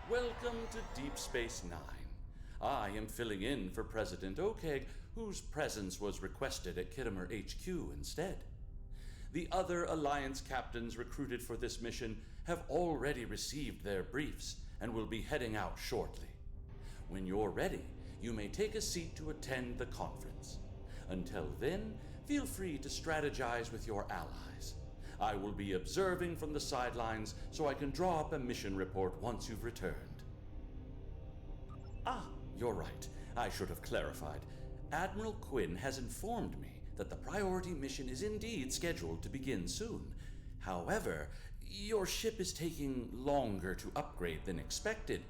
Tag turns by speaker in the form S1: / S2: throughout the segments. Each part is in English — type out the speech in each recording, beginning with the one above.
S1: Welcome to Deep Space Nine. I am filling in for President Okeg, whose presence was requested at Khitomer HQ instead. The other Alliance captains recruited for this mission have already received their briefs and will be heading out shortly. When you're ready, you may take a seat to attend the conference. Until then, feel free to strategize with your allies. I will be observing from the sidelines so I can draw up a mission report once you've returned. Ah, you're right. I should have clarified. Admiral Quinn has informed me that the priority mission is indeed scheduled to begin soon. However, your ship is taking longer to upgrade than expected.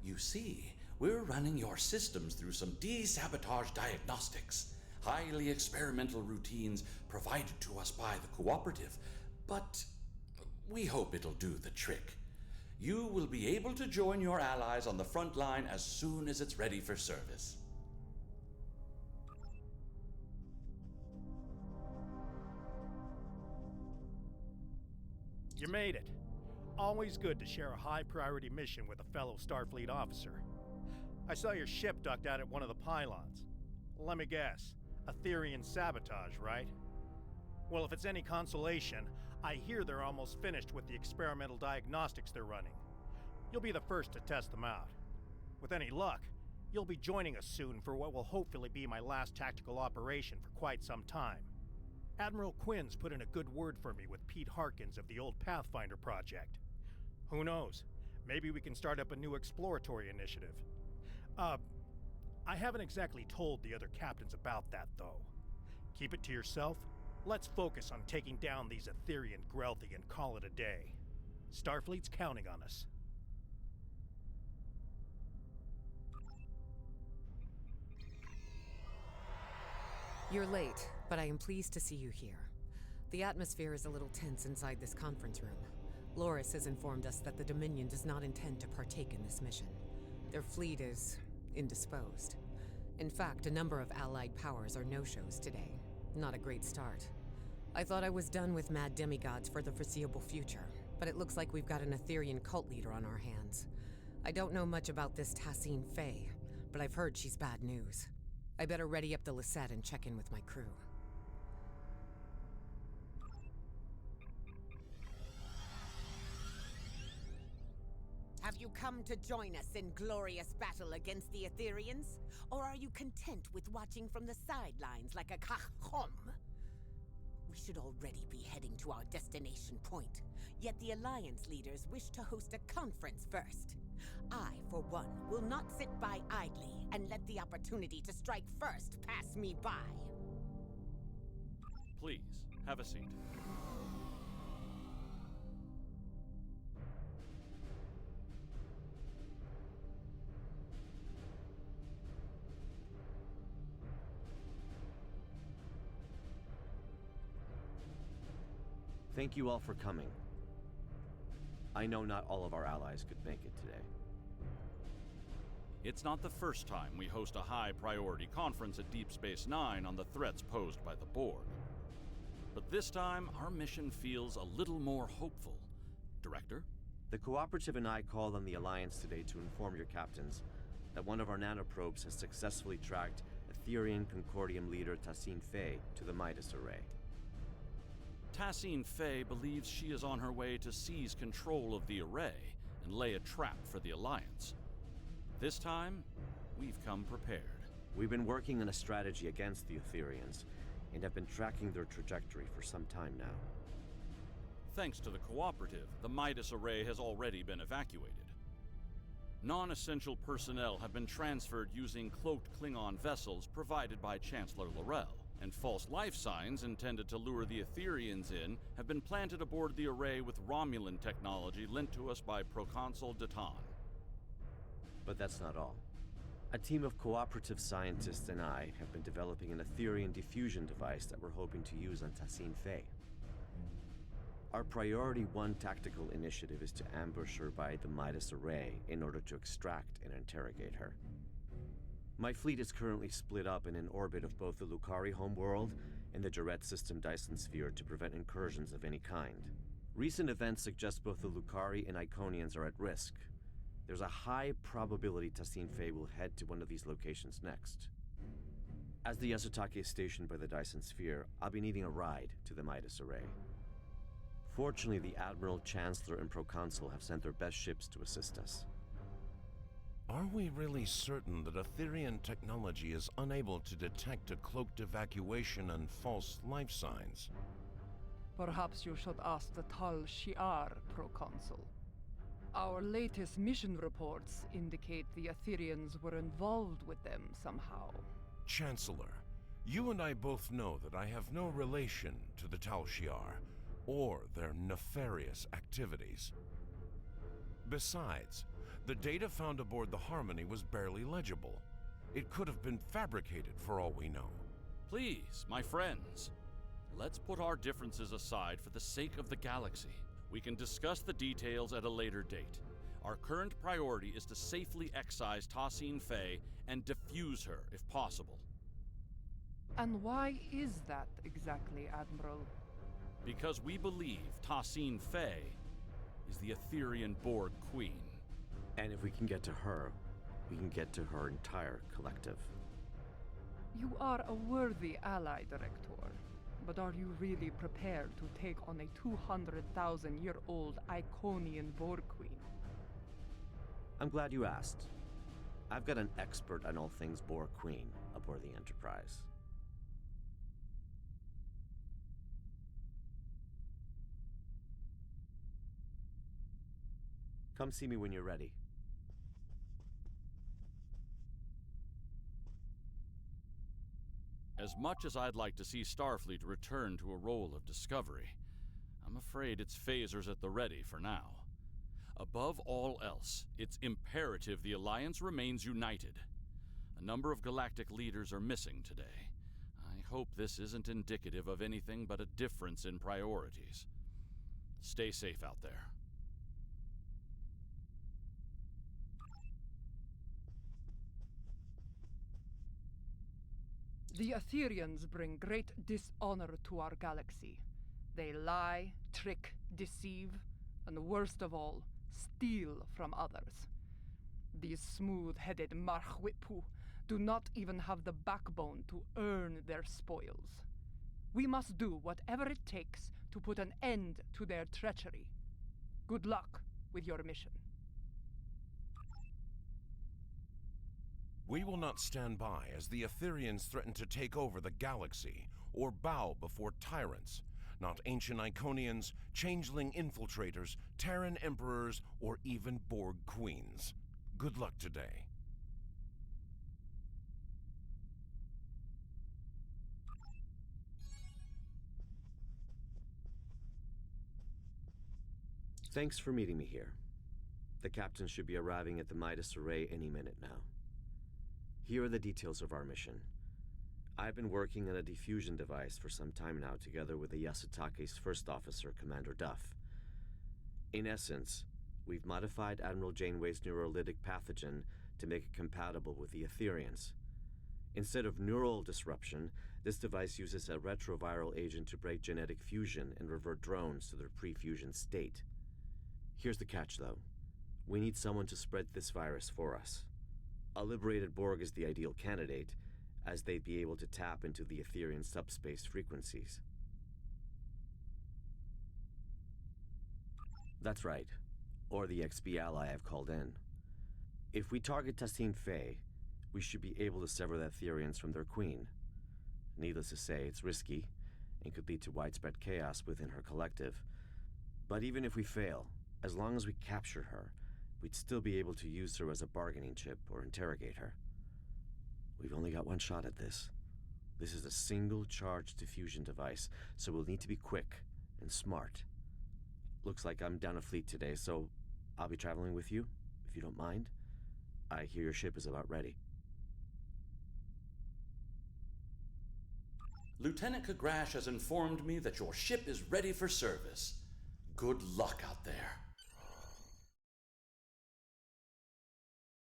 S1: You see, we're running your systems through some desabotage diagnostics. Highly experimental routines provided to us by the Cooperative, but we hope it'll do the trick. You will be able to join your allies on the front line as soon as it's ready for service.
S2: You made it. Always good to share a high-priority mission with a fellow Starfleet officer. I saw your ship ducked out at one of the pylons. Let me guess. Aetherian sabotage, right? Well, if it's any consolation, I hear they're almost finished with the experimental diagnostics they're running. You'll be the first to test them out. With any luck, you'll be joining us soon for what will hopefully be my last tactical operation for quite some time. Admiral Quinn's put in a good word for me with Pete Harkins of the old Pathfinder project. Who knows? Maybe we can start up a new exploratory initiative. I haven't exactly told the other captains about that, though. Keep it to yourself. Let's focus on taking down these Aetherian Grelthi and call it a day. Starfleet's counting on us.
S3: You're late, but I am pleased to see you here. The atmosphere is a little tense inside this conference room. Loris has informed us that the Dominion does not intend to partake in this mission. Their fleet is indisposed. In fact, a number of allied powers are no-shows today. Not a great start. I thought I was done with mad demigods for the foreseeable future, but it looks like we've got an Aetherian cult leader on our hands. I don't know much about this Tassine Faye, but I've heard she's bad news. I better ready up the Lisette and check in with my crew.
S4: Have you come to join us in glorious battle against the Aetherians? Or are you content with watching from the sidelines like a kachom? We should already be heading to our destination point, yet the Alliance leaders wish to host a conference first. I, for one, will not sit by idly and let the opportunity to strike first pass me by.
S1: Please, have a seat.
S5: Thank you all for coming. I know not all of our allies could make it today.
S1: It's not the first time we host a high-priority conference at Deep Space Nine on the threats posed by the Borg. But this time, our mission feels a little more hopeful. Director?
S5: The Cooperative and I called on the Alliance today to inform your captains that one of our nanoprobes has successfully tracked Aetherian Concordium leader Tassine Faye to the Midas Array.
S1: Tassine Faye believes she is on her way to seize control of the array and lay a trap for the Alliance. This time, we've come prepared.
S5: We've been working on a strategy against the Aetherians and have been tracking their trajectory for some time now.
S1: Thanks to the Cooperative, the Midas Array has already been evacuated. Non-essential personnel have been transferred using cloaked Klingon vessels provided by Chancellor L'Rell. And false life signs intended to lure the Aetherians in have been planted aboard the array with Romulan technology lent to us by Proconsul Datan.
S5: But that's not all. A team of Cooperative scientists and I have been developing an Aetherian diffusion device that we're hoping to use on Tassine Faye. Our Priority 1 tactical initiative is to ambush her by the Midas Array in order to extract and interrogate her. My fleet is currently split up in an orbit of both the Lukari homeworld and the Jarrett System Dyson Sphere to prevent incursions of any kind. Recent events suggest both the Lukari and Iconians are at risk, there's a high probability Tassine Faye will head to one of these locations next. As the Yasutake is stationed by the Dyson Sphere, I'll be needing a ride to the Midas Array. Fortunately, the Admiral, Chancellor, and Proconsul have sent their best ships to assist us.
S6: Are we really certain that Aetherian technology is unable to detect a cloaked evacuation and false life signs?
S7: Perhaps you should ask the Tal Shiar, Proconsul. Our latest mission reports indicate the Aetherians were involved with them somehow.
S6: Chancellor, you and I both know that I have no relation to the Tal Shiar or their nefarious activities. Besides, the data found aboard the Harmony was barely legible. It could have been fabricated for all we know.
S1: Please, my friends, let's put our differences aside for the sake of the galaxy. We can discuss the details at a later date. Our current priority is to safely excise Tassine Faye and defuse her, if possible.
S7: And why is that exactly, Admiral?
S1: Because we believe Tassine Faye is the Aetherian Borg Queen.
S5: And if we can get to her, we can get to her entire collective.
S7: You are a worthy ally, Director. But are you really prepared to take on a 200,000-year-old Iconian Borg Queen?
S5: I'm glad you asked. I've got an expert on all things Borg Queen aboard the Enterprise. Come see me when you're ready.
S1: As much as I'd like to see Starfleet return to a role of discovery, I'm afraid its phasers at the ready for now. Above all else, it's imperative the Alliance remains united. A number of galactic leaders are missing today. I hope this isn't indicative of anything but a difference in priorities. Stay safe out there.
S7: The Aetherians bring great dishonor to our galaxy. They lie, trick, deceive, and worst of all, steal from others. These smooth-headed Marchwipu do not even have the backbone to earn their spoils. We must do whatever it takes to put an end to their treachery. Good luck with your mission.
S6: We will not stand by as the Aetherians threaten to take over the galaxy or bow before tyrants, not ancient Iconians, changeling infiltrators, Terran emperors, or even Borg queens. Good luck today.
S5: Thanks for meeting me here. The captain should be arriving at the Midas Array any minute now. Here are the details of our mission. I've been working on a diffusion device for some time now together with the Yasutake's first officer, Commander Duff. In essence, we've modified Admiral Janeway's neurolytic pathogen to make it compatible with the Aetherians. Instead of neural disruption, this device uses a retroviral agent to break genetic fusion and revert drones to their pre-fusion state. Here's the catch, though. We need someone to spread this virus for us. A liberated Borg is the ideal candidate, as they'd be able to tap into the Aetherian subspace frequencies. That's right, or the XB ally I've called in. If we target Tassine Faye, we should be able to sever the Aetherians from their queen. Needless to say, it's risky, and could lead to widespread chaos within her collective. But even if we fail, as long as we capture her, we'd still be able to use her as a bargaining chip or interrogate her. We've only got one shot at this. This is a single-charge diffusion device, so we'll need to be quick and smart. Looks like I'm down a fleet today, so I'll be traveling with you, if you don't mind. I hear your ship is about ready.
S1: Lieutenant Kagrash has informed me that your ship is ready for service. Good luck out there.